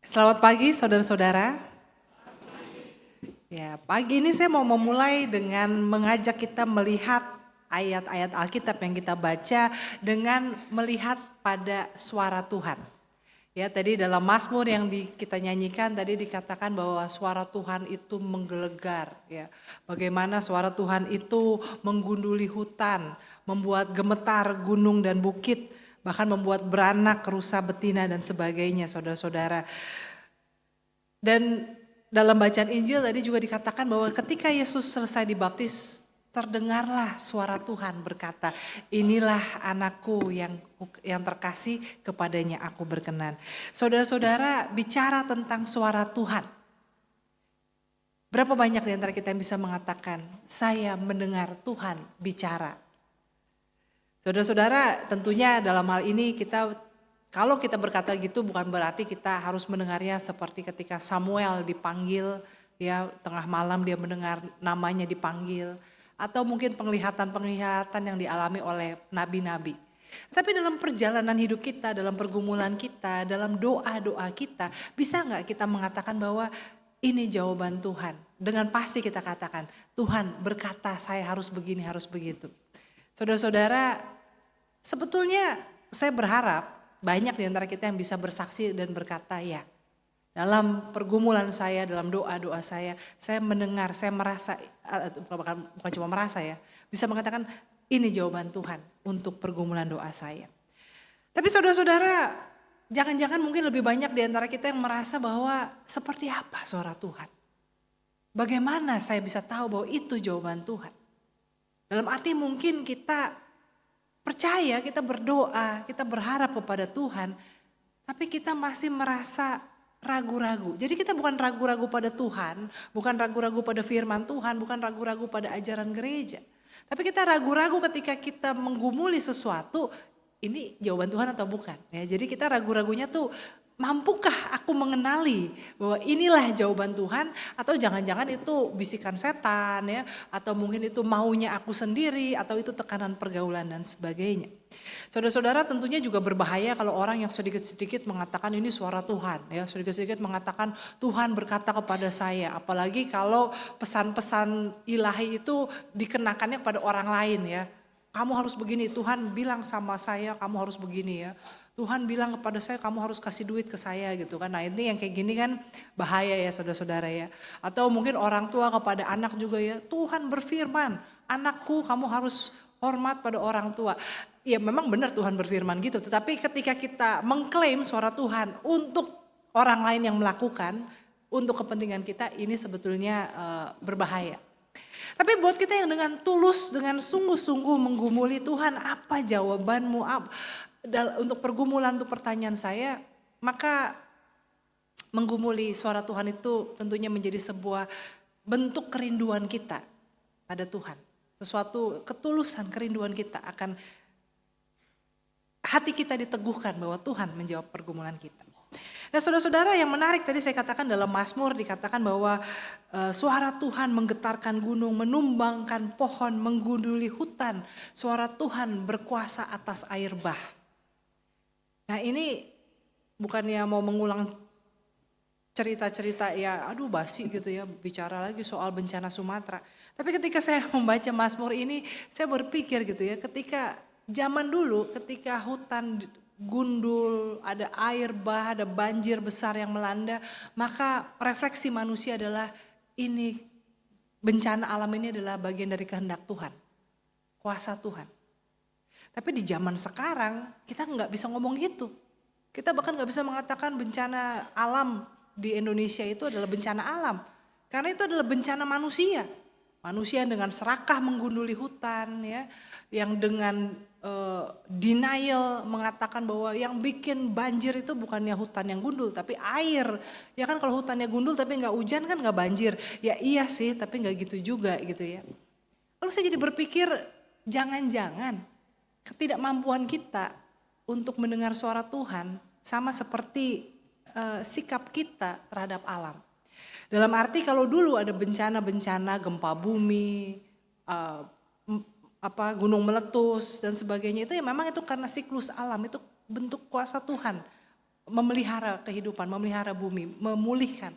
Selamat pagi saudara-saudara. Ya, pagi ini saya mau memulai dengan mengajak kita melihat ayat-ayat Alkitab yang kita baca dengan melihat pada suara Tuhan. Ya, tadi dalam Mazmur yang kita nyanyikan tadi dikatakan bahwa suara Tuhan itu menggelegar, ya. Bagaimana suara Tuhan itu menggunduli hutan, membuat gemetar gunung dan bukit, bahkan membuat beranak, rusa, betina dan sebagainya, saudara-saudara. Dan dalam bacaan Injil tadi juga dikatakan bahwa ketika Yesus selesai dibaptis, terdengarlah suara Tuhan berkata, inilah anakku yang terkasih, kepadanya aku berkenan. Saudara-saudara, bicara tentang suara Tuhan. Berapa banyak di antara kita yang bisa mengatakan, saya mendengar Tuhan bicara. Saudara-saudara, tentunya dalam hal ini kalau kita berkata gitu bukan berarti kita harus mendengarnya seperti ketika Samuel dipanggil, ya tengah malam dia mendengar namanya dipanggil, atau mungkin penglihatan-penglihatan yang dialami oleh nabi-nabi. Tapi dalam perjalanan hidup kita, dalam pergumulan kita, dalam doa-doa kita, bisa nggak kita mengatakan bahwa ini jawaban Tuhan? Dengan pasti kita katakan, Tuhan berkata saya harus begini, harus begitu. Saudara-saudara, sebetulnya saya berharap banyak di antara kita yang bisa bersaksi dan berkata ya. Dalam pergumulan saya, dalam doa-doa saya mendengar, saya merasa, bukan cuma merasa ya, bisa mengatakan ini jawaban Tuhan untuk pergumulan doa saya. Tapi saudara-saudara, jangan-jangan mungkin lebih banyak di antara kita yang merasa bahwa seperti apa suara Tuhan. Bagaimana saya bisa tahu bahwa itu jawaban Tuhan. Dalam arti mungkin kita percaya, kita berdoa, kita berharap kepada Tuhan, tapi kita masih merasa ragu-ragu. Jadi kita bukan ragu-ragu pada Tuhan, bukan ragu-ragu pada firman Tuhan, bukan ragu-ragu pada ajaran gereja. Tapi kita ragu-ragu ketika kita menggumuli sesuatu, ini jawaban Tuhan atau bukan. Ya, jadi kita ragu-ragunya tuh, mampukah aku mengenali bahwa inilah jawaban Tuhan, atau jangan-jangan itu bisikan setan ya, atau mungkin itu maunya aku sendiri, atau itu tekanan pergaulan dan sebagainya. Saudara-saudara, tentunya juga berbahaya kalau orang yang sedikit-sedikit mengatakan ini suara Tuhan ya, sedikit-sedikit mengatakan Tuhan berkata kepada saya, apalagi kalau pesan-pesan ilahi itu dikenakannya kepada orang lain ya. Kamu harus begini, Tuhan bilang sama saya kamu harus begini ya. Tuhan bilang kepada saya kamu harus kasih duit ke saya gitu kan. Nah ini yang kayak gini kan bahaya ya saudara-saudara ya. Atau mungkin orang tua kepada anak juga ya. Tuhan berfirman, anakku kamu harus hormat pada orang tua. Ya memang benar Tuhan berfirman gitu. Tetapi ketika kita mengklaim suara Tuhan untuk orang lain yang melakukan, untuk kepentingan kita, ini sebetulnya berbahaya. Tapi buat kita yang dengan tulus, dengan sungguh-sungguh menggumuli Tuhan, apa jawabanmu? Untuk pergumulan, untuk pertanyaan saya, maka menggumuli suara Tuhan itu tentunya menjadi sebuah bentuk kerinduan kita pada Tuhan. Sesuatu ketulusan kerinduan kita akan hati kita diteguhkan bahwa Tuhan menjawab pergumulan kita. Nah saudara-saudara, yang menarik tadi saya katakan dalam Mazmur dikatakan bahwa suara Tuhan menggetarkan gunung, menumbangkan pohon, menggunduli hutan. Suara Tuhan berkuasa atas air bah. Nah ini bukannya mau mengulang cerita-cerita ya aduh basi gitu ya, bicara lagi soal bencana Sumatera. Tapi ketika saya membaca Mazmur ini, saya berpikir gitu ya, ketika zaman dulu ketika hutan gundul, ada air bah, ada banjir besar yang melanda, maka refleksi manusia adalah ini bencana alam ini adalah bagian dari kehendak Tuhan, kuasa Tuhan. Tapi di zaman sekarang kita nggak bisa ngomong gitu. Kita bahkan nggak bisa mengatakan bencana alam di Indonesia itu adalah bencana alam, karena itu adalah bencana manusia. Manusia yang dengan serakah menggunduli hutan ya, yang dengan denial mengatakan bahwa yang bikin banjir itu bukannya hutan yang gundul tapi air. Ya kan kalau hutannya gundul tapi nggak hujan kan nggak banjir. Ya iya sih tapi nggak gitu juga gitu ya. Lalu saya jadi berpikir jangan-jangan ketidakmampuan kita untuk mendengar suara Tuhan sama seperti sikap kita terhadap alam. Dalam arti kalau dulu ada bencana-bencana gempa bumi, gunung meletus dan sebagainya, itu ya memang itu karena siklus alam, itu bentuk kuasa Tuhan memelihara kehidupan, memelihara bumi, memulihkan.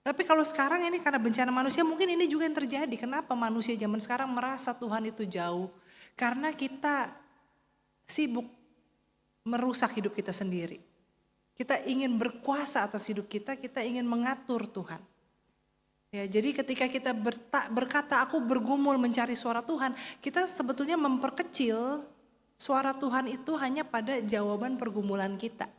Tapi kalau sekarang ini karena bencana manusia, mungkin ini juga yang terjadi. Kenapa manusia zaman sekarang merasa Tuhan itu jauh? Karena kita sibuk merusak hidup kita sendiri. Kita ingin berkuasa atas hidup kita ingin mengatur Tuhan. Ya, jadi ketika kita berkata aku bergumul mencari suara Tuhan, kita sebetulnya memperkecil suara Tuhan itu hanya pada jawaban pergumulan kita.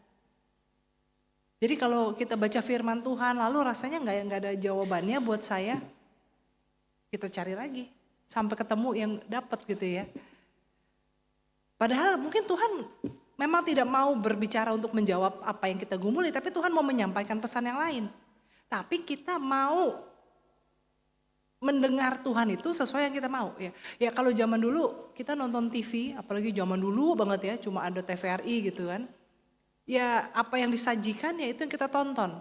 Jadi kalau kita baca firman Tuhan lalu rasanya nggak ada jawabannya buat saya, kita cari lagi sampai ketemu yang dapat gitu ya. Padahal mungkin Tuhan memang tidak mau berbicara untuk menjawab apa yang kita gumuli, tapi Tuhan mau menyampaikan pesan yang lain. Tapi kita mau mendengar Tuhan itu sesuai yang kita mau ya. Ya kalau zaman dulu kita nonton TV, apalagi zaman dulu banget ya, cuma ada TVRI gitu kan. Ya apa yang disajikan ya itu yang kita tonton.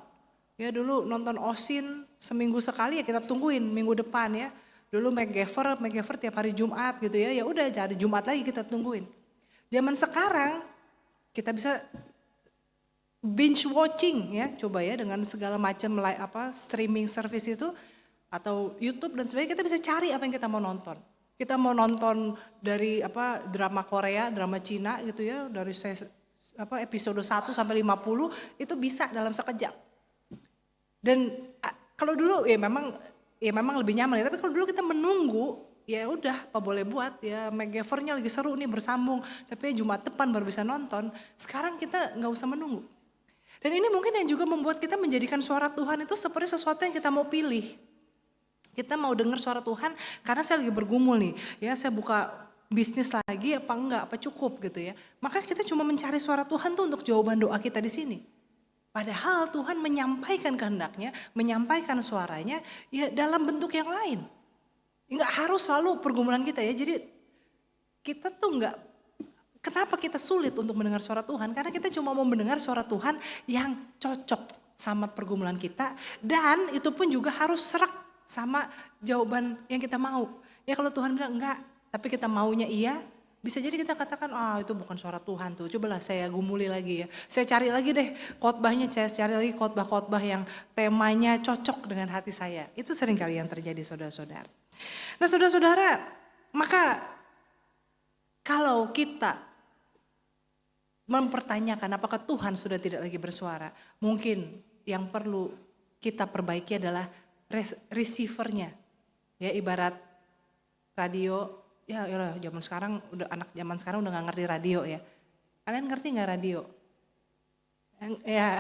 Ya dulu nonton Osin seminggu sekali ya kita tungguin minggu depan ya. Dulu MacGyver tiap hari Jumat gitu ya. Ya udah jadi Jumat lagi kita tungguin. Zaman sekarang kita bisa binge watching ya, coba ya dengan segala macam streaming service itu atau YouTube dan sebagainya, kita bisa cari apa yang kita mau nonton. Kita mau nonton dari drama Korea, drama Cina gitu ya, dari episode 1 sampai 50 itu bisa dalam sekejap. Dan kalau dulu ya memang lebih nyaman ya, tapi kalau dulu kita menunggu ya udah apa boleh buat ya, MacGyvernya lagi seru nih bersambung, tapi Jumat depan baru bisa nonton. Sekarang kita nggak usah menunggu. Dan ini mungkin yang juga membuat kita menjadikan suara Tuhan itu seperti sesuatu yang kita mau pilih. Kita mau dengar suara Tuhan karena saya lagi bergumul nih, ya saya buka bisnis lagi apa enggak, apa cukup gitu ya. Maka kita cuma mencari suara Tuhan tuh untuk jawaban doa kita di sini. Padahal Tuhan menyampaikan kehendaknya, menyampaikan suaranya ya dalam bentuk yang lain. Enggak harus selalu pergumulan kita ya. Jadi kita tuh kenapa kita sulit untuk mendengar suara Tuhan? Karena kita cuma mau mendengar suara Tuhan yang cocok sama pergumulan kita. Dan itu pun juga harus serak sama jawaban yang kita mau. Ya kalau Tuhan bilang enggak, tapi kita maunya iya, bisa jadi kita katakan, itu bukan suara Tuhan tuh. Cobalah saya gumuli lagi ya. Saya cari lagi deh khotbahnya, saya cari lagi khotbah-khotbah yang temanya cocok dengan hati saya. Itu sering kali yang terjadi saudara-saudara. Nah saudara-saudara, maka kalau kita mempertanyakan apakah Tuhan sudah tidak lagi bersuara, mungkin yang perlu kita perbaiki adalah receivernya. Ya ibarat radio, ya zaman sekarang anak zaman sekarang udah nggak ngerti radio ya. Kalian ngerti nggak radio? Ya,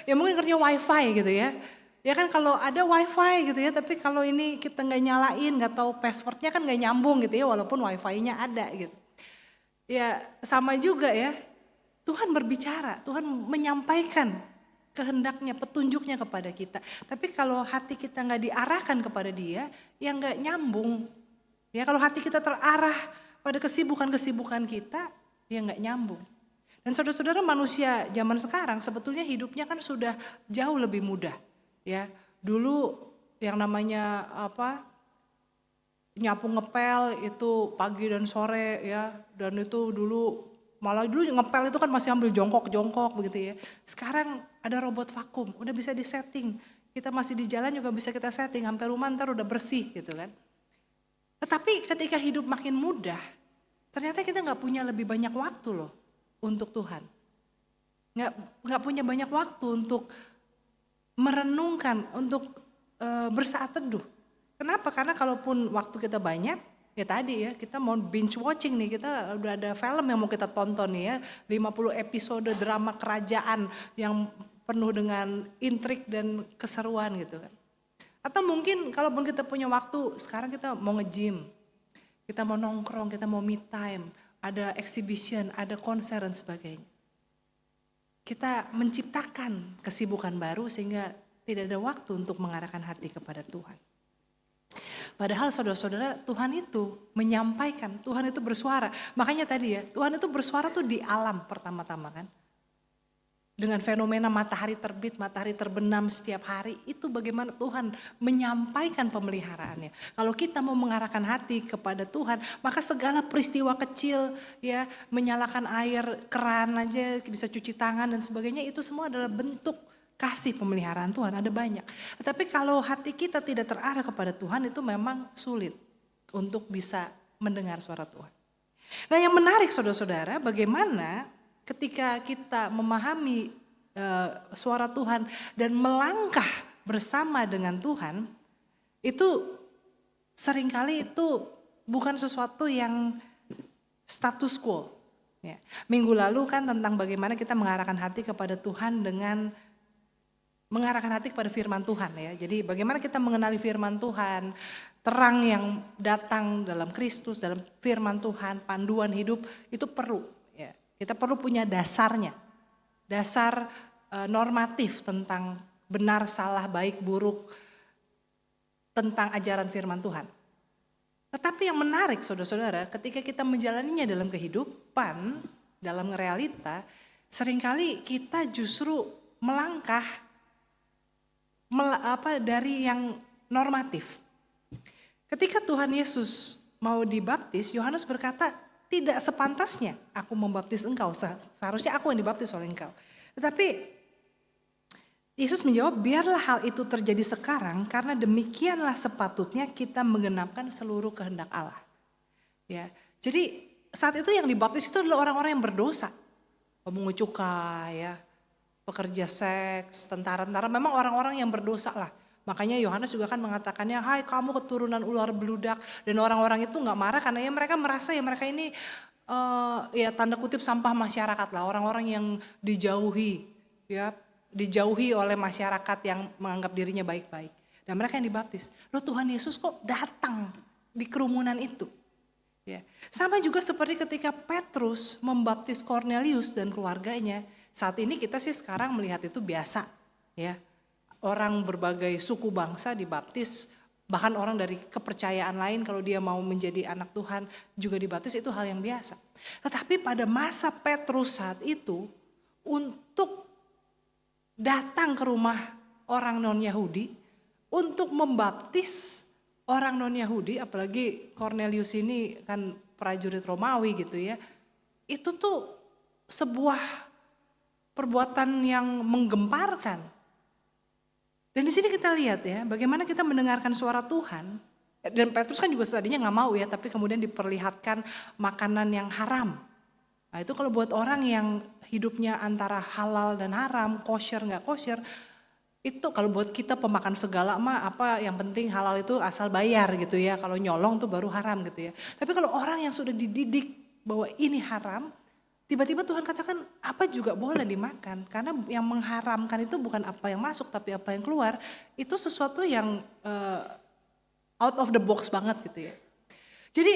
ya mungkin ngerti wifi gitu ya. Ya kan kalau ada wifi gitu ya, tapi kalau ini kita nggak nyalain, nggak tahu passwordnya kan nggak nyambung gitu ya, walaupun wifi-nya ada gitu. Ya sama juga ya, Tuhan berbicara, Tuhan menyampaikan kehendaknya, petunjuknya kepada kita. Tapi kalau hati kita nggak diarahkan kepada Dia, ya nggak nyambung. Ya kalau hati kita terarah pada kesibukan-kesibukan kita, ya nggak nyambung. Dan saudara-saudara, manusia zaman sekarang sebetulnya hidupnya kan sudah jauh lebih mudah. Ya dulu yang namanya nyapu ngepel itu pagi dan sore ya, dan itu dulu ngepel itu kan masih ambil jongkok begitu ya. Sekarang ada robot vakum, udah bisa disetting. Kita masih di jalan juga bisa kita setting, sampai rumah ntar udah bersih gitu kan. Tetapi ketika hidup makin mudah, ternyata kita nggak punya lebih banyak waktu loh untuk Tuhan. Nggak punya banyak waktu untuk merenungkan, untuk bersaat teduh. Kenapa? Karena kalaupun waktu kita banyak, ya tadi ya kita mau binge watching nih, kita udah ada film yang mau kita tonton nih ya, 50 episode drama kerajaan yang penuh dengan intrik dan keseruan gitu kan. Atau mungkin kalaupun kita punya waktu, sekarang kita mau nge-gym, kita mau nongkrong, kita mau me time, ada exhibition, ada konser dan sebagainya. Kita menciptakan kesibukan baru sehingga tidak ada waktu untuk mengarahkan hati kepada Tuhan. Padahal saudara-saudara, Tuhan itu menyampaikan, Tuhan itu bersuara. Makanya tadi ya, Tuhan itu bersuara tuh di alam pertama-tama kan. dengan fenomena matahari terbit, matahari terbenam setiap hari, itu bagaimana Tuhan menyampaikan pemeliharaannya. Kalau kita mau mengarahkan hati kepada Tuhan, maka segala peristiwa kecil, ya, menyalakan air keran aja, bisa cuci tangan dan sebagainya, itu semua adalah bentuk kasih pemeliharaan Tuhan, ada banyak. Tetapi kalau hati kita tidak terarah kepada Tuhan, itu memang sulit untuk bisa mendengar suara Tuhan. Nah, yang menarik saudara-saudara, bagaimana ketika kita memahami suara Tuhan dan melangkah bersama dengan Tuhan, itu seringkali itu bukan sesuatu yang status quo. Ya. Minggu lalu kan tentang bagaimana kita mengarahkan hati kepada Tuhan dengan mengarahkan hati kepada firman Tuhan, ya. Jadi bagaimana kita mengenali firman Tuhan, terang yang datang dalam Kristus, dalam firman Tuhan, panduan hidup itu perlu. Ya. Kita perlu punya dasarnya, dasar normatif tentang benar, salah, baik, buruk, tentang ajaran firman Tuhan. Tetapi yang menarik saudara-saudara, ketika kita menjalaninya dalam kehidupan, dalam realita, seringkali kita justru melangkah dari yang normatif. Ketika Tuhan Yesus mau dibaptis, Yohanes berkata, tidak sepantasnya aku membaptis engkau, seharusnya aku yang dibaptis oleh engkau. Tetapi Yesus menjawab, biarlah hal itu terjadi sekarang karena demikianlah sepatutnya kita menggenapkan seluruh kehendak Allah. Ya, jadi saat itu yang dibaptis itu adalah orang-orang yang berdosa, pemungut cukai, ya, pekerja seks, tentara-tentara, memang orang-orang yang berdosa lah. Makanya Yohanes juga kan mengatakannya, hai kamu keturunan ular beludak. Dan orang-orang itu gak marah karena ya mereka merasa ya mereka ini ya tanda kutip sampah masyarakat lah. Orang-orang yang dijauhi, ya dijauhi oleh masyarakat yang menganggap dirinya baik-baik. Dan mereka yang dibaptis. Loh, Tuhan Yesus kok datang di kerumunan itu. Ya. Sama juga seperti ketika Petrus membaptis Cornelius dan keluarganya. Saat ini kita sih sekarang melihat itu biasa, ya. Orang berbagai suku bangsa dibaptis, bahkan orang dari kepercayaan lain kalau dia mau menjadi anak Tuhan juga dibaptis, itu hal yang biasa. Tetapi pada masa Petrus saat itu, untuk datang ke rumah orang non-Yahudi, untuk membaptis orang non-Yahudi, apalagi Cornelius ini kan prajurit Romawi gitu ya, itu tuh sebuah perbuatan yang menggemparkan. Dan di sini kita lihat ya, bagaimana kita mendengarkan suara Tuhan. Dan Petrus kan juga tadinya nggak mau ya, tapi kemudian diperlihatkan makanan yang haram. Nah itu kalau buat orang yang hidupnya antara halal dan haram, kosher nggak kosher, itu kalau buat kita pemakan segala mah apa yang penting halal itu asal bayar gitu ya. Kalau nyolong tuh baru haram gitu ya. Tapi kalau orang yang sudah dididik bahwa ini haram, tiba-tiba Tuhan katakan apa juga boleh dimakan. Karena yang mengharamkan itu bukan apa yang masuk tapi apa yang keluar. Itu sesuatu yang out of the box banget gitu ya. Jadi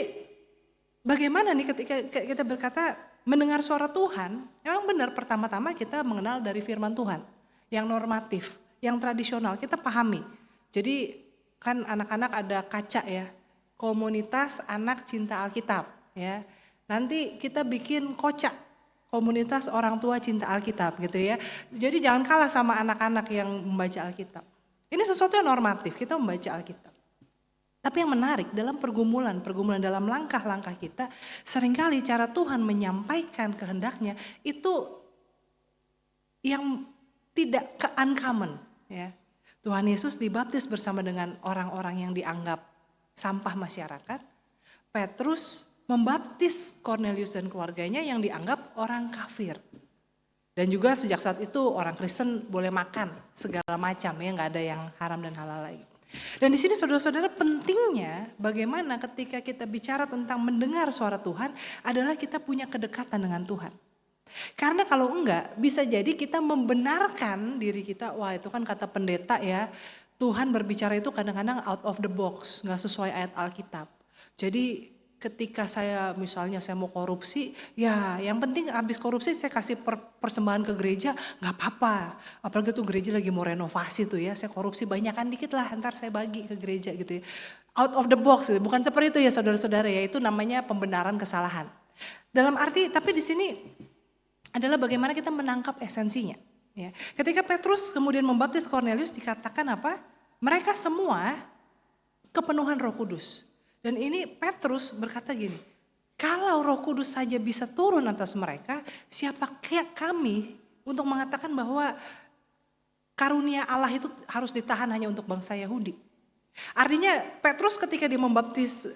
bagaimana nih ketika kita berkata mendengar suara Tuhan. Memang benar pertama-tama kita mengenal dari firman Tuhan. Yang normatif, yang tradisional kita pahami. Jadi kan anak-anak ada kaca ya. Komunitas anak cinta Alkitab ya. Nanti kita bikin kocak, komunitas orang tua cinta Alkitab gitu ya. Jadi jangan kalah sama anak-anak yang membaca Alkitab. Ini sesuatu yang normatif, kita membaca Alkitab. Tapi yang menarik dalam pergumulan dalam langkah-langkah kita, seringkali cara Tuhan menyampaikan kehendaknya itu yang tidak uncommon ya. Tuhan Yesus dibaptis bersama dengan orang-orang yang dianggap sampah masyarakat. Petrus membaptis Cornelius dan keluarganya yang dianggap orang kafir. Dan juga sejak saat itu orang Kristen boleh makan segala macam ya, nggak ada yang haram dan halal lagi. Dan di sini saudara-saudara pentingnya bagaimana ketika kita bicara tentang mendengar suara Tuhan adalah kita punya kedekatan dengan Tuhan. Karena kalau enggak bisa jadi kita membenarkan diri kita, wah itu kan kata pendeta ya, Tuhan berbicara itu kadang-kadang out of the box, nggak sesuai ayat Alkitab. Jadi ketika saya misalnya saya mau korupsi, ya yang penting habis korupsi saya kasih persembahan ke gereja, nggak apa-apa. Apalagi tuh gereja lagi mau renovasi tuh ya, saya korupsi banyakan dikit lah, ntar saya bagi ke gereja gitu ya. Out of the box, gitu. Bukan seperti itu ya saudara-saudara ya, itu namanya pembenaran kesalahan. Dalam arti, tapi di sini adalah bagaimana kita menangkap esensinya. Ya. Ketika Petrus kemudian membaptis Kornelius dikatakan apa? Mereka semua kepenuhan Roh Kudus. Dan ini Petrus berkata gini, kalau Roh Kudus saja bisa turun atas mereka, siapa kayak kami untuk mengatakan bahwa karunia Allah itu harus ditahan hanya untuk bangsa Yahudi. Artinya Petrus ketika dia membaptis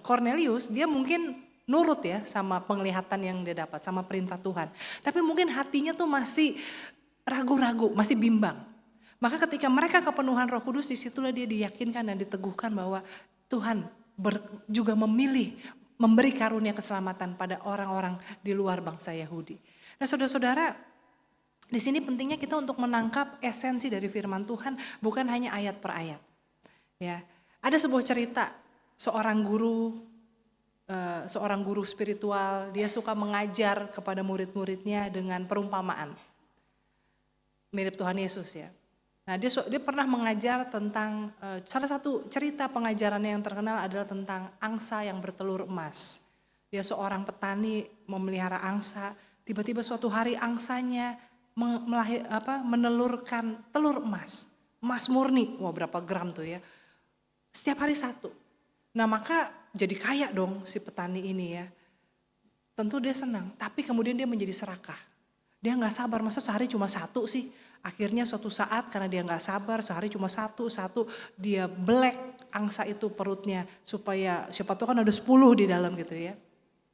Kornelius, dia mungkin nurut ya sama penglihatan yang dia dapat, sama perintah Tuhan. Tapi mungkin hatinya tuh masih ragu-ragu, masih bimbang. Maka ketika mereka kepenuhan Roh Kudus, disitulah dia diyakinkan dan diteguhkan bahwa Tuhan juga memilih, memberi karunia keselamatan pada orang-orang di luar bangsa Yahudi. Nah saudara-saudara, di sini pentingnya kita untuk menangkap esensi dari firman Tuhan, bukan hanya ayat per ayat. Ya, ada sebuah cerita seorang guru spiritual, dia suka mengajar kepada murid-muridnya dengan perumpamaan. Mirip Tuhan Yesus ya. Nah dia pernah mengajar tentang, salah satu cerita pengajarannya yang terkenal adalah tentang angsa yang bertelur emas. Dia seorang petani memelihara angsa, tiba-tiba suatu hari angsanya menelurkan telur emas murni, wah berapa gram tuh ya. Setiap hari satu. Nah maka jadi kaya dong si petani ini ya. Tentu dia senang, tapi kemudian dia menjadi serakah. Dia gak sabar, masa sehari cuma satu sih. Akhirnya suatu saat karena dia gak sabar, sehari cuma satu, dia belek angsa itu perutnya. Supaya siapa tahu kan ada 10 di dalam gitu ya.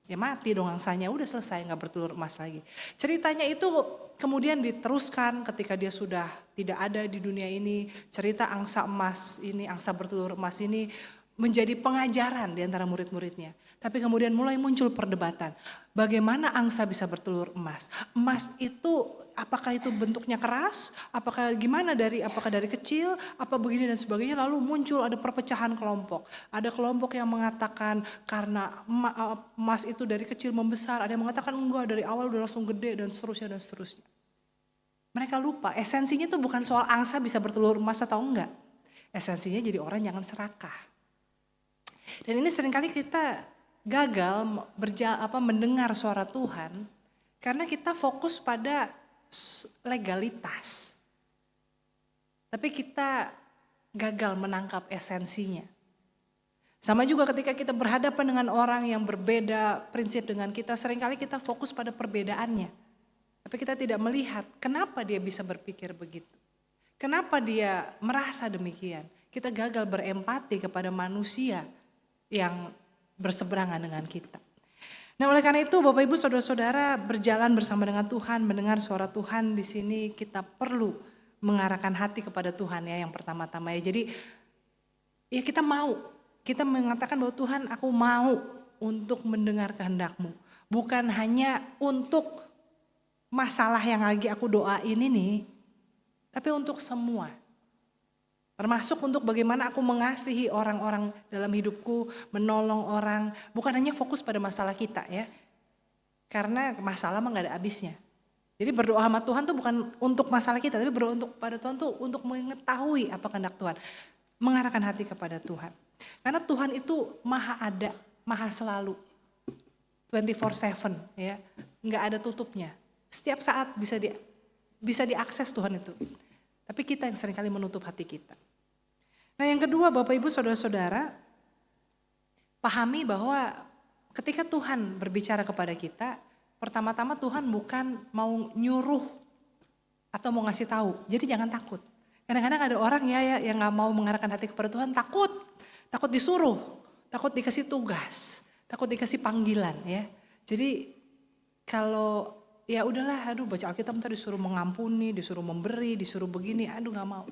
Ya mati dong angsanya, udah selesai gak bertelur emas lagi. Ceritanya itu kemudian diteruskan ketika dia sudah tidak ada di dunia ini. Cerita angsa emas ini, angsa bertelur emas ini menjadi pengajaran di antara murid-muridnya. Tapi kemudian mulai muncul perdebatan. Bagaimana angsa bisa bertelur emas? Emas itu apakah itu bentuknya keras? Apakah dari kecil? Apa begini dan sebagainya? Lalu muncul ada perpecahan kelompok. Ada kelompok yang mengatakan karena emas itu dari kecil membesar. Ada yang mengatakan enggak, dari awal udah langsung gede dan seterusnya. Mereka lupa esensinya itu bukan soal angsa bisa bertelur emas atau enggak. Esensinya jadi orang jangan serakah. Dan ini seringkali kita gagal mendengar suara Tuhan karena kita fokus pada legalitas. Tapi kita gagal menangkap esensinya. Sama juga ketika kita berhadapan dengan orang yang berbeda prinsip dengan kita, seringkali kita fokus pada perbedaannya. Tapi kita tidak melihat kenapa dia bisa berpikir begitu. Kenapa dia merasa demikian. Kita gagal berempati kepada manusia yang berseberangan dengan kita. Nah oleh karena itu Bapak Ibu Saudara-saudara berjalan bersama dengan Tuhan, mendengar suara Tuhan, di sini kita perlu mengarahkan hati kepada Tuhan ya yang pertama-tama ya. Jadi ya kita mengatakan bahwa Tuhan aku mau untuk mendengar kehendak-Mu. Bukan hanya untuk masalah yang lagi aku doain ini, tapi untuk semua. Termasuk untuk bagaimana aku mengasihi orang-orang dalam hidupku, menolong orang. Bukan hanya fokus pada masalah kita ya. Karena masalah mah gak ada habisnya. Jadi berdoa sama Tuhan tuh bukan untuk masalah kita, tapi berdoa pada Tuhan tuh untuk mengetahui apa kehendak Tuhan. Mengarahkan hati kepada Tuhan. Karena Tuhan itu maha ada, maha selalu. 24/7 ya. Gak ada tutupnya. Setiap saat bisa diakses Tuhan itu. Tapi kita yang seringkali menutup hati kita. Nah yang kedua Bapak Ibu Saudara-saudara, pahami bahwa ketika Tuhan berbicara kepada kita, pertama-tama Tuhan bukan mau nyuruh atau mau ngasih tahu. Jadi jangan takut. Kadang-kadang ada orang ya yang gak mau mengarahkan hati kepada Tuhan, takut disuruh, takut dikasih tugas, takut dikasih panggilan ya. Jadi kalau ya udahlah, baca Alkitab ntar disuruh mengampuni, disuruh memberi, disuruh begini, gak mau.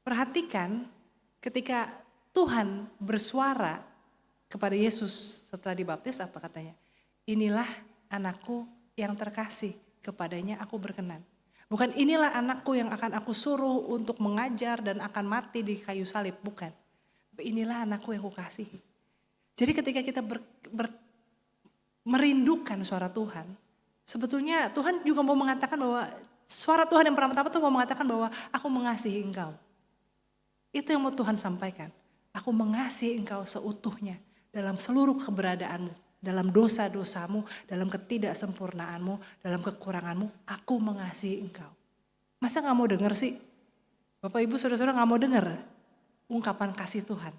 Perhatikan ketika Tuhan bersuara kepada Yesus setelah dibaptis, apa katanya? Inilah anakku yang terkasih, kepadanya aku berkenan. Bukan inilah anakku yang akan aku suruh untuk mengajar dan akan mati di kayu salib, bukan. Inilah anakku yang kukasihi. Jadi ketika kita merindukan suara Tuhan, sebetulnya Tuhan juga mau mengatakan bahwa suara Tuhan yang pertama-tama tuh mau mengatakan bahwa aku mengasihi engkau. Itu yang mau Tuhan sampaikan. Aku mengasihi engkau seutuhnya dalam seluruh keberadaanmu, dalam dosa-dosamu, dalam ketidaksempurnaanmu, dalam kekuranganmu, aku mengasihi engkau. Masa gak mau denger sih? Bapak Ibu Saudara-saudara gak mau denger ungkapan kasih Tuhan.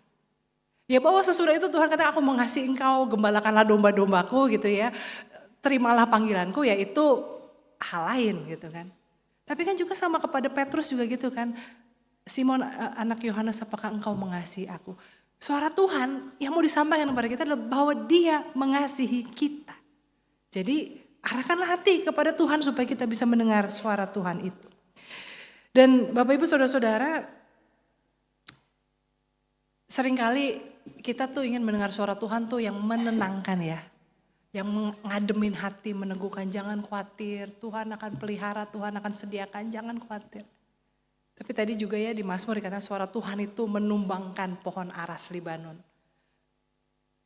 Ya bahwa sesudah itu Tuhan kata, aku mengasihi engkau, gembalakanlah domba-dombaku gitu ya. Terimalah panggilanku, ya itu hal lain gitu kan. Tapi kan juga sama kepada Petrus juga gitu kan. Simon anak Yohanes, apakah engkau mengasihi aku? Suara Tuhan yang mau disampaikan kepada kita adalah bahwa dia mengasihi kita. Jadi arahkanlah hati kepada Tuhan supaya kita bisa mendengar suara Tuhan itu. Dan Bapak Ibu Saudara-saudara, seringkali kita tuh ingin mendengar suara Tuhan tuh yang menenangkan ya. Yang mengademin hati, meneguhkan, jangan khawatir, Tuhan akan pelihara, Tuhan akan sediakan, jangan khawatir. Tapi tadi juga ya di Mazmur dikatakan suara Tuhan itu menumbangkan pohon aras Libanon.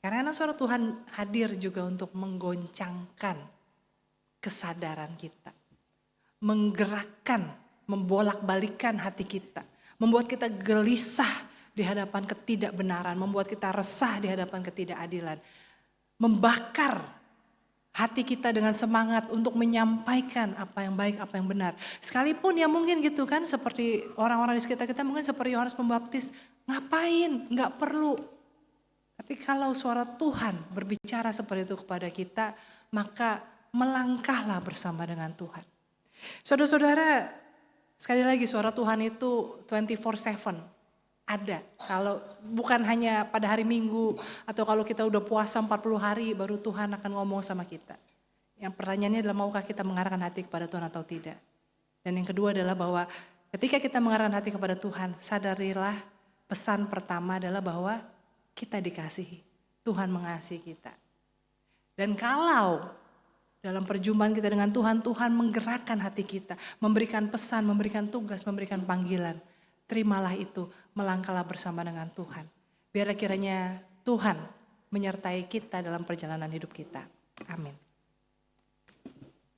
Karena suara Tuhan hadir juga untuk menggoncangkan kesadaran kita. Menggerakkan, membolak-balikan hati kita. Membuat kita gelisah di hadapan ketidakbenaran. Membuat kita resah di hadapan ketidakadilan. Membakar hati kita dengan semangat untuk menyampaikan apa yang baik, apa yang benar. Sekalipun ya mungkin gitu kan, seperti orang-orang di sekitar kita mungkin seperti Yohanes Pembaptis. Ngapain? Nggak perlu. Tapi kalau suara Tuhan berbicara seperti itu kepada kita, maka melangkahlah bersama dengan Tuhan. Saudara-saudara, sekali lagi suara Tuhan itu 24/7. Ada, kalau bukan hanya pada hari Minggu atau kalau kita udah puasa 40 hari baru Tuhan akan ngomong sama kita. Yang pertanyaannya adalah maukah kita mengarahkan hati kepada Tuhan atau tidak. Dan yang kedua adalah bahwa ketika kita mengarahkan hati kepada Tuhan, sadarilah pesan pertama adalah bahwa kita dikasihi. Tuhan mengasihi kita. Dan kalau dalam perjumpaan kita dengan Tuhan, Tuhan menggerakkan hati kita, memberikan pesan, memberikan tugas, memberikan panggilan. Terimalah itu, melangkahlah bersama dengan Tuhan. Biarlah kiranya Tuhan menyertai kita dalam perjalanan hidup kita. Amin.